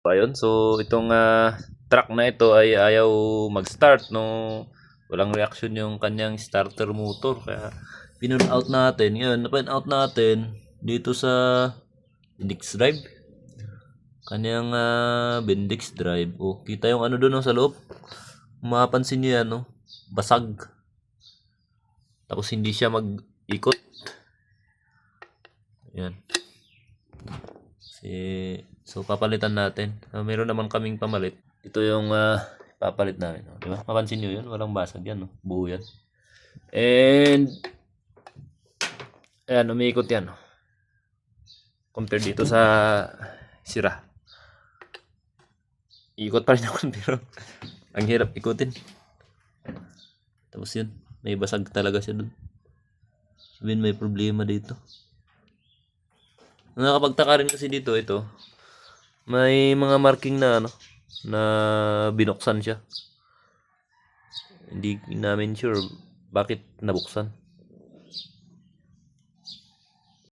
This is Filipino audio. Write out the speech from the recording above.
pa yun. So itong truck na ito ay ayaw mag-start no, walang reaction yung kanyang starter motor, kaya pinun out natin. Ngayon na-find out natin dito sa Bendix drive, kanyang Bendix drive. Oh, kita yung ano doon sa loob, mapapansin niyo yan, no? Basag, tapos hindi siya mag-ikot. Yan. So papalitan natin. Meron naman kaming pamalit. Ito yung papalit namin. Di ba? Mapansin nyo yun? Walang basag yan. No? Buo yan. And ayan, umiikot yan. Compared dito sa sira. Ikot pa rin ako pero ang hirap ikutin. Tapos yun, may basag talaga siya dun. Sabihin may problema dito. Nakapagtaka rin kasi dito, ito may mga marking na ano, na binuksan siya. Hindi namin sure bakit nabuksan.